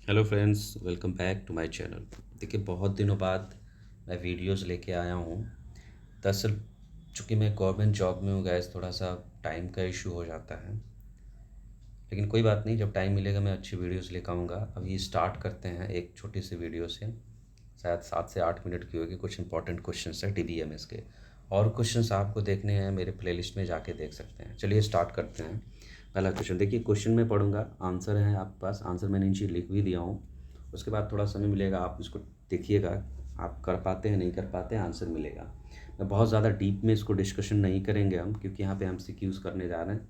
Hello friends, welcome back to my channel. देखिए, बहुत दिनों बाद मैं वीडियोस लेके आया हूँ। दरअसल चूँकि मैं गवर्नमेंट जॉब में हूँ गैस, थोड़ा सा टाइम का इशू हो जाता है। लेकिन कोई बात नहीं, जब टाइम मिलेगा मैं अच्छी वीडियोस लेकर आऊँगा। अभी स्टार्ट करते हैं एक छोटी सी वीडियो से। शायद 7 से 8 मिनट की होगी। कुछ इंपॉर्टेंट क्वेश्चंस है DBMS के, और क्वेश्चंस आपको देखने हैं मेरे प्लेलिस्ट में जाके देख सकते हैं। चलिए स्टार्ट करते हैं। पहला क्वेश्चन देखिए, क्वेश्चन मैं पढ़ूंगा, आंसर है आपके पास। आंसर मैंने नीचे लिख भी दिया हूँ। उसके बाद थोड़ा समय मिलेगा, आप इसको देखिएगा। आप कर पाते हैं नहीं कर पाते हैं, आंसर मिलेगा। मैं बहुत ज़्यादा डीप में इसको डिस्कशन नहीं करेंगे हम, क्योंकि यहाँ पे हम MCQs करने जा रहे हैं।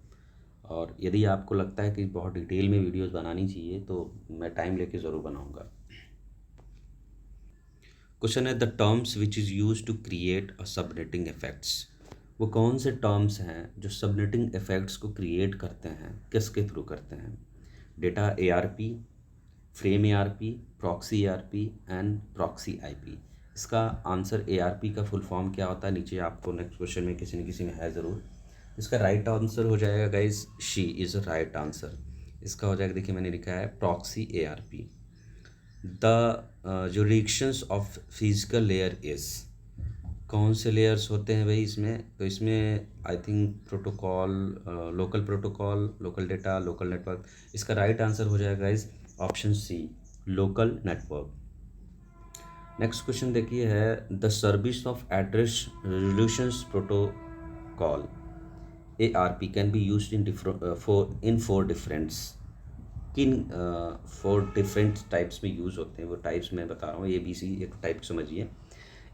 और यदि आपको लगता है कि बहुत डिटेल में वीडियोस बनानी चाहिए तो मैं टाइम लेके ज़रूर बनाऊंगा। क्वेश्चन है, the terms which is use to create a subnetting effects. वो कौन से टर्म्स हैं जो सबनेटिंग इफेक्ट्स को क्रिएट करते हैं, किसके थ्रू करते हैं? Data ARP, frame ARP, proxy ARP and proxy IP। इसका आंसर ARP का फुल फॉर्म क्या होता है, नीचे आपको नेक्स्ट क्वेश्चन में किसी न किसी में है ज़रूर। इसका राइट आंसर हो जाएगा guys, C is right answer. इसका हो जाएगा, देखिए मैंने लिखा है proxy ARP। The jurisdictions of physical layer is, कौन से लेयर्स होते हैं भाई इसमें? तो इसमें I think protocol, local protocol, local data, local network. इसका राइट आंसर हो जाएगा guys option C, local network. Next question देखिए है, the service of address resolutions protocol ARP can be used in four differents. किन 4 different types में use होते हैं? वो टाइप्स मैं बता रहा हूँ, ABC एक टाइप समझिए।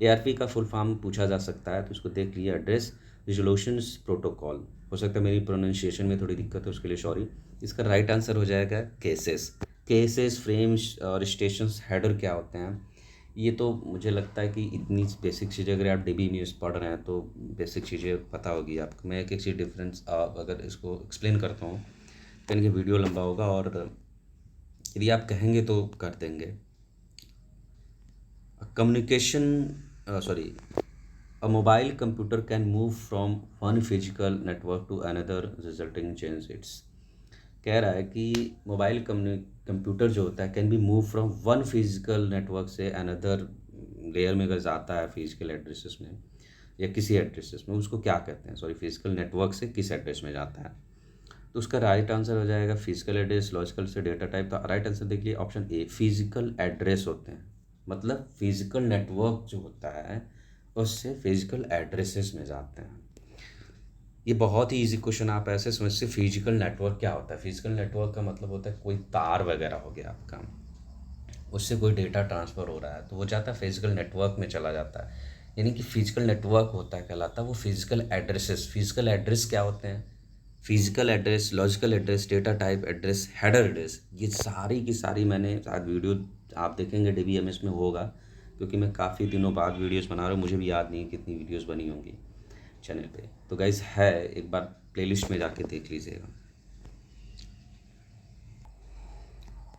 ARP का फुल फॉर्म पूछा जा सकता है, तो इसको देख लिए, एड्रेस रिजोल्यूशंस प्रोटोकॉल। हो सकता है मेरी प्रोनाउंसिएशन में थोड़ी दिक्कत है, उसके लिए सॉरी। इसका राइट आंसर हो जाएगा केसेस। केसेस, फ्रेम्स और स्टेशंस हेडर क्या होते हैं? ये तो मुझे लगता है कि इतनी बेसिक चीज़ें, अगर आप DB न्यूज़ पढ़ रहे हैं तो बेसिक चीज़ें पता होगी आपको। मैं एक एक चीज़ डिफरेंस अगर इसको एक्सप्लेन करता हूँ तो इनकी वीडियो लंबा होगा, और यदि आप कहेंगे तो कर देंगे। Communication, sorry, a mobile computer can move from one physical network to another resulting in change its। कह रहा है कि मोबाइल कंप्यूटर जो होता है can be move from one physical network से अनदर लेयर में अगर जाता है फिजिकल एड्रेसेस में या किसी एड्रेसेस में, उसको क्या कहते हैं? सॉरी, फिजिकल नेटवर्क से किस एड्रेस में जाता है? तो उसका राइट आंसर हो जाएगा फिजिकल एड्रेस, लॉजिकल से डेटा टाइप। तो राइट आंसर देखिए ऑप्शन A, फिजिकल एड्रेस होते हैं। मतलब फिजिकल नेटवर्क जो होता है उससे फिजिकल एड्रेसेस में जाते हैं। ये बहुत ही इजी क्वेश्चन, आप ऐसे समझते, फिजिकल नेटवर्क क्या होता है? फिजिकल नेटवर्क का मतलब होता है कोई तार वगैरह हो गया आपका, उससे कोई डेटा ट्रांसफ़र हो रहा है तो वो जाता है फिजिकल नेटवर्क में चला जाता है। यानी कि फिजिकल नेटवर्क होता है, कहलाता है वो फिजिकल एड्रेसेस। फिजिकल एड्रेस क्या होते हैं? Physical address, logical address, data type address, header address, ये सारी की सारी मैंने शायद वीडियो आप देखेंगे DBMS में होगा, क्योंकि मैं काफ़ी दिनों बाद वीडियोस बना रहा हूँ, मुझे भी याद नहीं है कितनी वीडियोस बनी होंगी चैनल पे। तो गाइस है, एक बार प्लेलिस्ट में जाके देख लीजिएगा।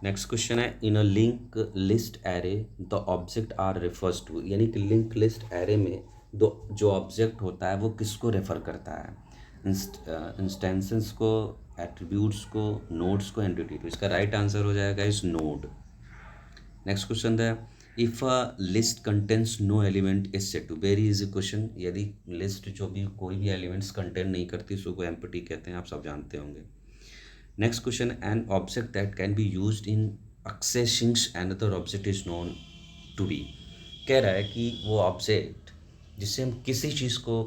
नेक्स्ट क्वेश्चन है, in a link list array the object are refers to. यानी कि लिंक लिस्ट एरे में दो जो ऑब्जेक्ट होता है वो किसको रेफर करता है? इंस्टेंसेस को, एट्रीब्यूट्स को, नोड्स को, एंटिटी को। इसका राइट आंसर हो जाएगा इस नोड। नेक्स्ट क्वेश्चन है, if a list contains no element is set to. Very easy question. यदि लिस्ट जो भी कोई भी एलिमेंट्स कंटेंट नहीं करती उसको एम्प्टी कहते हैं, आप सब जानते होंगे। Next question, an object that can be used in accessing another object is known to be. कह रहा है कि वो ऑब्जेक्ट जिससे हम किसी चीज़ को,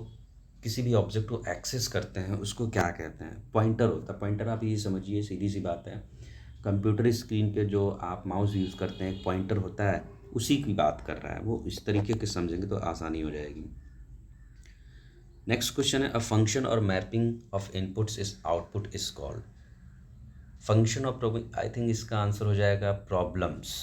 किसी भी ऑब्जेक्ट को एक्सेस करते हैं उसको क्या कहते हैं? पॉइंटर होता है। पॉइंटर आप ये समझिए, सीधी सी बात है, कंप्यूटर स्क्रीन पे जो आप माउस यूज़ करते हैं एक पॉइंटर होता है, उसी की बात कर रहा है वो। इस तरीके के समझेंगे तो आसानी हो जाएगी। नेक्स्ट क्वेश्चन है, अ फंक्शन और mapping of inputs is output is called. Function of problem, I think इसका आंसर हो जाएगा प्रॉब्लम्स।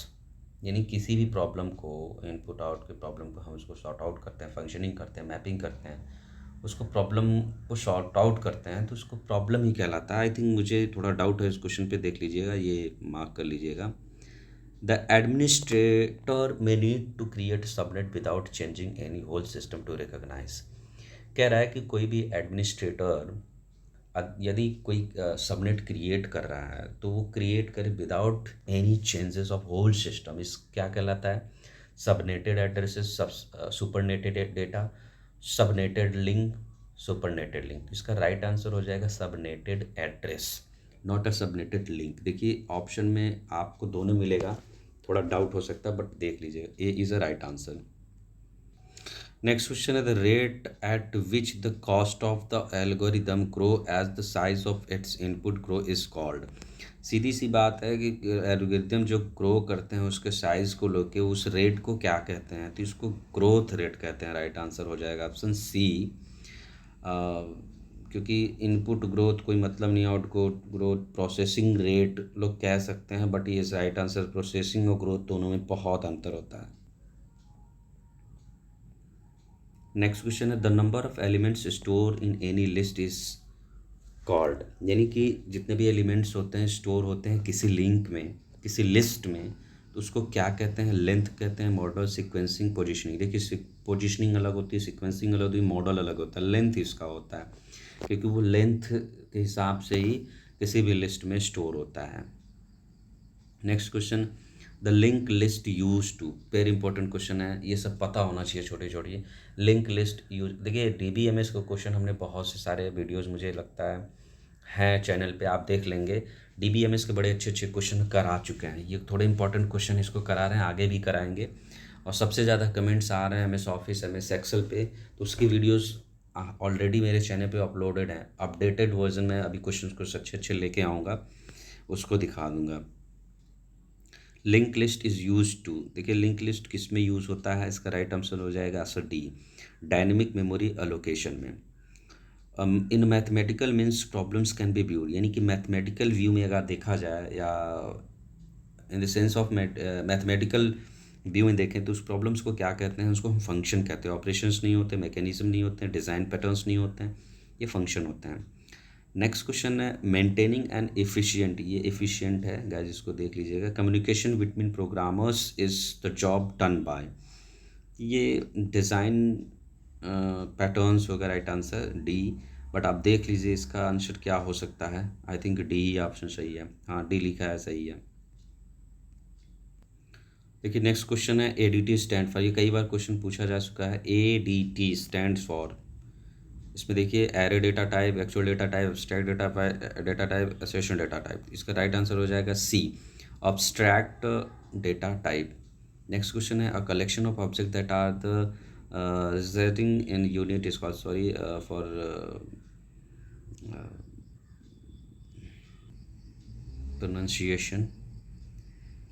यानी किसी भी प्रॉब्लम को, इनपुट आउट के प्रॉब्लम को हम उसको सॉर्ट आउट करते हैं, फंक्शनिंग करते हैं, मैपिंग करते हैं, उसको प्रॉब्लम को सॉर्ट आउट करते हैं, तो उसको प्रॉब्लम ही कहलाता है। आई थिंक मुझे थोड़ा डाउट है इस क्वेश्चन पे, देख लीजिएगा, ये मार्क कर लीजिएगा। The administrator may need to create subnet without changing any whole system to recognise. कह रहा है कि कोई भी एडमिनिस्ट्रेटर यदि कोई सबनेट क्रिएट कर रहा है तो वो क्रिएट करे without any changes of whole system, इस क्या कहलाता है? सबनेटेड एड्रेसेस, सब supernetted data, subnetted link, supernetted link. इसका राइट आंसर हो जाएगा subnetted address, not a subnetted link. देखिए ऑप्शन में आपको दोनों मिलेगा, थोड़ा डाउट हो सकता है बट देख लीजिए, A is a right answer. Next question है the rate at which the cost of the algorithm grow as the size of its input grow is called. सीधी सी बात है कि एल्गोरिदम जो ग्रो करते हैं उसके साइज को लेके उस रेट को क्या कहते हैं? तो इसको ग्रोथ रेट कहते हैं। राइट आंसर हो जाएगा ऑप्शन सी। क्योंकि इनपुट ग्रोथ कोई मतलब नहीं, आउटपुट ग्रोथ, प्रोसेसिंग रेट लोग कह सकते हैं, बट ये राइट आंसर, प्रोसेसिंग और ग्रोथ दोनों में बहुत अंतर होता है। नेक्स्ट क्वेश्चन है the number of elements store in any list is called. यानी कि जितने भी एलिमेंट्स होते हैं स्टोर होते हैं किसी लिंक में, किसी लिस्ट में, तो उसको क्या कहते हैं? लेंथ कहते हैं, मॉडल, सीक्वेंसिंग, पोजीशनिंग। देखिए पोजीशनिंग अलग होती है, सीक्वेंसिंग अलग होती है, मॉडल अलग होता है, लेंथ इसका होता है, क्योंकि वो लेंथ के हिसाब से ही किसी भी लिस्ट में स्टोर होता है। Next question the link list use to, very important question है, ये सब पता होना चाहिए छोटे छोटे। लिंक लिस्ट यूज, देखिए डीबीएमएस का क्वेश्चन हमने बहुत से सारे वीडियोस मुझे लगता है चैनल पे, आप देख लेंगे। डीबीएमएस के बड़े अच्छे अच्छे क्वेश्चन करा चुके हैं, ये थोड़े इंपॉर्टेंट क्वेश्चन इसको करा रहे हैं, आगे भी कराएंगे। और सबसे ज़्यादा कमेंट्स आ रहे हैं एमएस ऑफिस, एमएस एक्सेल पे, तो उसकी वीडियोस ऑलरेडी मेरे चैनल पे अपलोडेड हैं। अपडेटेड वर्जन में अभी क्वेश्चन कुछ अच्छे अच्छे लेके आऊँगा, उसको दिखा दूँगा। Link list is use to, देखिए लिंक लिस्ट किस में यूज़ होता है? इसका राइट आंसर हो जाएगा answer D, dynamic memory allocation में। In mathematical means problems can be viewed, यानी कि मैथमेटिकल व्यू में अगर देखा जाए, या in the sense of mathematical view में देखें तो उस प्रॉब्लम्स को क्या कहते हैं? उसको हम फंक्शन कहते हैं। ऑपरेशंस नहीं होते, मैकेनिज्म नहीं होते, डिज़ाइन पैटर्न्स नहीं होते हैं, ये फंक्शन होते हैं। नेक्स्ट क्वेश्चन है मेंटेनिंग एंड एफिशिएंट, ये एफिशिएंट है गाइस, इसको देख लीजिएगा। Communication between programmers is the job done by, ये डिज़ाइन पैटर्न्स होगा राइट आंसर डी, बट आप देख लीजिए इसका आंसर क्या हो सकता है। I think D he option सही है, हाँ डी लिखा है, सही है। देखिए नेक्स्ट क्वेश्चन है एडीटी स्टैंड फॉर, ये कई बार क्वेश्चन पूछा जा चुका है। एडीटी स्टैंड फॉर, इसमें देखिए array data type, actual data type, abstract data type, association data type. इसका राइट आंसर हो जाएगा C, abstract data type. Next question है a collection of object that are the resulting in unit is called, sorry for pronunciation,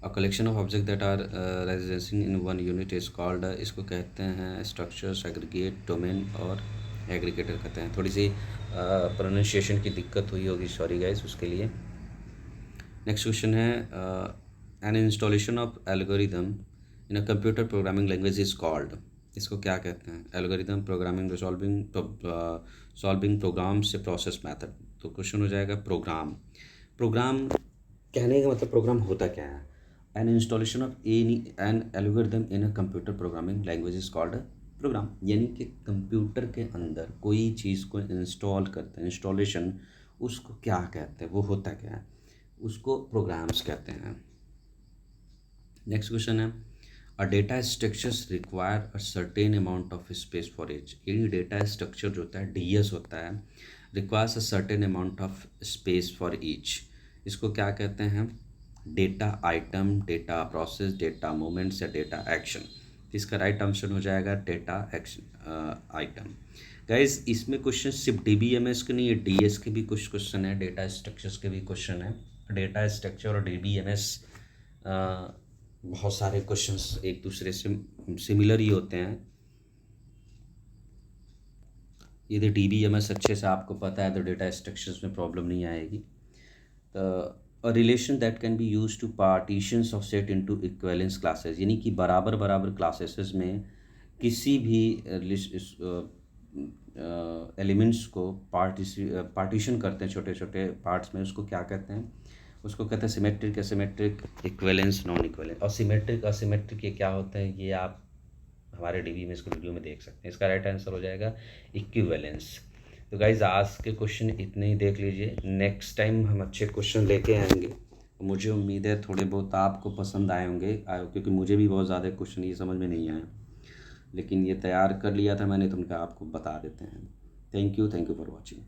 a collection of object that are residencing in one unit is called, इसको कहते हैं structure, aggregate, domain और aggregator कहते हैं। थोड़ी सी pronunciation की दिक्कत हुई होगी, सॉरी गाइस उसके लिए। नेक्स्ट क्वेश्चन है an installation of algorithm in a computer programming language is called, इसको क्या कहते हैं? एल्गोरिदम, प्रोग्रामिंग, सॉल्विंग प्रोग्राम से प्रोसेस मैथड। तो क्वेश्चन हो जाएगा प्रोग्राम। प्रोग्राम कहने का मतलब प्रोग्राम होता क्या है? An installation of an algorithm in a computer programming language is called program, यानी कि कंप्यूटर के अंदर कोई चीज़ को इंस्टॉल करते हैं, इंस्टॉलेशन, उसको क्या कहते हैं? वो होता क्या है? उसको प्रोग्राम्स कहते हैं। नेक्स्ट क्वेश्चन है a data structures require a certain amount of space for each, ये डेटा स्ट्रक्चर जो होता है डीएस होता है, requires a certain amount of space for each, इसको क्या कहते हैं? Data item, data process, data moments या डेटा एक्शन। इसका राइट आंसर हो जाएगा डेटा एक्शन आइटम। गाइज इसमें क्वेश्चन सिर्फ डीबीएमएस के नहीं है, डीएस के भी कुछ क्वेश्चन है, डेटा स्ट्रक्चर्स के भी क्वेश्चन है। डेटा स्ट्रक्चर और डीबीएमएस बहुत सारे क्वेश्चंस एक दूसरे से सिमिलर ही होते हैं। यदि डीबीएमएस अच्छे से आपको पता है तो डेटा स्ट्रक्चर्स में प्रॉब्लम नहीं आएगी। A relation that can be use to partitions of set into equivalence classes, यानी कि बराबर बराबर क्लासेस में किसी भी एलिमेंट्स को पार्टीशन करते हैं छोटे छोटे पार्ट्स में, उसको क्या कहते हैं? उसको कहते हैं symmetric, asymmetric, equivalence, non equivalence. और सिमेट्रिक असिमेट्रिक ये क्या होते हैं, ये आप हमारे डीबी में इसको वीडियो में देख सकते हैं। इसका राइट आंसर हो जाएगा इक्विवेलेंस। तो गाइज आज के क्वेश्चन इतने ही देख लीजिए, नेक्स्ट टाइम हम अच्छे क्वेश्चन लेके आएंगे। मुझे उम्मीद है थोड़े बहुत आपको पसंद आए होंगे, क्योंकि मुझे भी बहुत ज़्यादा क्वेश्चन ये समझ में नहीं आए, लेकिन ये तैयार कर लिया था मैंने, तो उनका आपको बता देते हैं। Thank you for watching.